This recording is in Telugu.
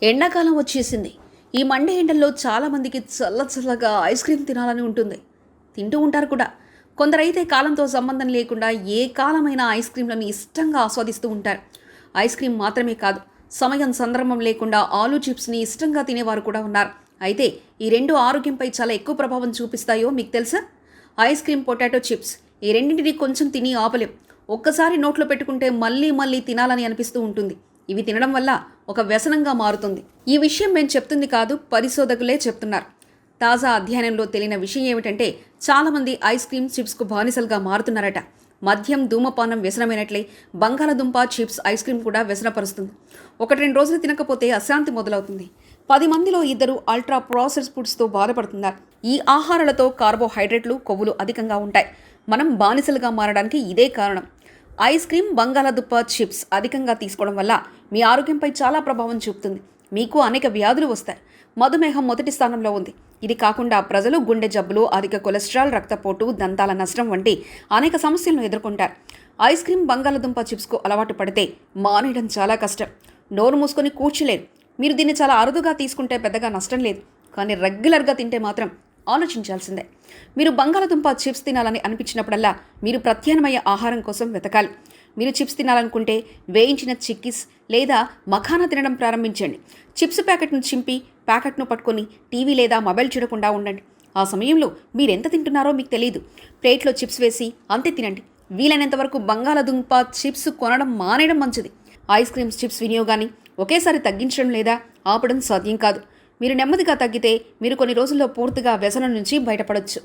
ఎండాకాలం వచ్చేసింది. ఈ మండే ఎండల్లో చాలామందికి చల్ల చల్లగా ఐస్ క్రీమ్ తినాలని ఉంటుంది. తింటూ ఉంటారు కూడా. కొందరైతే కాలంతో సంబంధం లేకుండా ఏ కాలమైన ఐస్ క్రీమ్లను ఇష్టంగా ఆస్వాదిస్తూ ఉంటారు. ఐస్ క్రీమ్ మాత్రమే కాదు, సమయం సందర్భం లేకుండా ఆలూ చిప్స్ని ఇష్టంగా తినేవారు కూడా ఉన్నారు. అయితే ఈ రెండు ఆరోగ్యంపై చాలా ఎక్కువ ప్రభావం చూపిస్తాయో మీకు తెలుసా? ఐస్ క్రీమ్, పొటాటో చిప్స్ ఈ రెండింటిని కొంచెం తిని ఆపలేం. ఒక్కసారి నోట్లో పెట్టుకుంటే మళ్ళీ మళ్ళీ తినాలని అనిపిస్తూ ఉంటుంది. ఇవి తినడం వల్ల ఒక వ్యసనంగా మారుతుంది. ఈ విషయం మేము చెప్తుంది కాదు, పరిశోధకులే చెప్తున్నారు. తాజా అధ్యయనంలో తేలిన విషయం ఏమిటంటే చాలామంది ఐస్ క్రీమ్, చిప్స్కు బానిసలుగా మారుతున్నారట. మద్యం, ధూమపానం వ్యసనమైనట్లే బంగాళదుంప, చిప్స్, ఐస్ క్రీమ్ కూడా వ్యసనపరుస్తుంది. 1-2 రోజులు తినకపోతే అశాంతి మొదలవుతుంది. 10 మందిలో 2 అల్ట్రా ప్రాసెస్ ఫుడ్స్తో బాధపడుతున్నారు. ఈ ఆహారాలతో కార్బోహైడ్రేట్లు, కొవ్వులు అధికంగా ఉంటాయి. మనం బానిసలుగా మారడానికి ఇదే కారణం. ఐస్ క్రీమ్, బంగాళాదుంప, చిప్స్ అధికంగా తీసుకోవడం వల్ల మీ ఆరోగ్యంపై చాలా ప్రభావం చూపుతుంది. మీకు అనేక వ్యాధులు వస్తాయి. మధుమేహం మొదటి స్థానంలో ఉంది. ఇది కాకుండా ప్రజలు గుండె జబ్బులు, అధిక కొలెస్ట్రాల్, రక్తపోటు, దంతాల నష్టం వంటి అనేక సమస్యలను ఎదుర్కొంటారు. ఐస్ క్రీమ్, బంగాళాదుంప, చిప్స్కు అలవాటు పడితే మానేయడం చాలా కష్టం. నోరు మూసుకొని కూర్చోలేరు. మీరు దీన్ని చాలా అరుదుగా తీసుకుంటే పెద్దగా నష్టం లేదు. కానీ రెగ్యులర్గా తింటే మాత్రం ఆలోచించాల్సిందే. మీరు బంగాళాదుంప, చిప్స్ తినాలని అనిపించినప్పుడల్లా మీరు ప్రత్యామ్నాయ ఆహారం కోసం వెతకాలి. మీరు చిప్స్ తినాలనుకుంటే వేయించిన చిక్కీస్ లేదా మఖానా తినడం ప్రారంభించండి. చిప్స్ ప్యాకెట్ను చింపి ప్యాకెట్ను పట్టుకొని టీవీ లేదా మొబైల్ చూడకుండా ఉండండి. ఆ సమయంలో మీరెంత తింటున్నారో మీకు తెలియదు. ప్లేట్లో చిప్స్ వేసి అంతే తినండి. వీలైనంత వరకు బంగాళాదుంప, చిప్స్ కొనడం మానేయడం మంచిది. ఐస్ క్రీమ్స్, చిప్స్ వినియోగాన్ని ఒకేసారి తగ్గించడం లేదా ఆపడం సాధ్యం కాదు. మీరు నెమ్మదిగా తగ్గితే మీరు కొన్ని రోజుల్లో పూర్తిగా వ్యసనం నుంచి బయటపడొచ్చు.